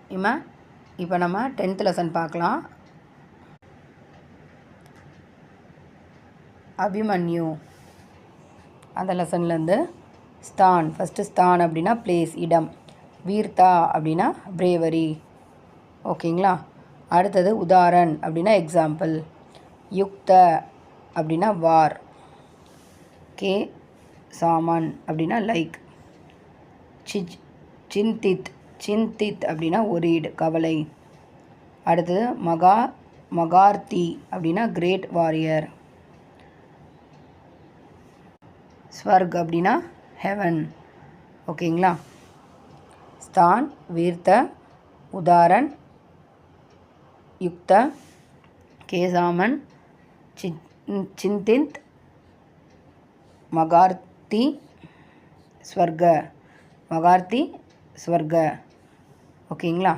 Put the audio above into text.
இப்போ நம்ம 10th lesson பார்க்கலாம். அபிமன்யு அந்த லெசன்லேருந்து ஸ்தான். ஃபஸ்ட்டு ஸ்தான் அப்படின்னா பிளேஸ், இடம். வீர்த்தா அப்படின்னா பிரேவரி. ஓகேங்களா? அடுத்தது உதாரண் அப்படின்னா எக்ஸாம்பிள். யுக்த அப்படின்னா வார். கே சாமன் அப்படின்னா லைக். சிந்தித் சிந்தித் அப்படின்னா ஒரீடு, கவலை. அடுத்தது மகார்த்தி அப்படின்னா கிரேட் வாரியர். ஸ்வர்க் அப்படின்னா ஹெவன். ஓகேங்களா? ஸ்தான், வீர்த்த, உதாரண், யுக்த, கேசாமன், சிந்தித், மகார்த்தி, ஸ்வர்க. மகார்த்தி, ஸ்வர்க. ஓகேங்களா?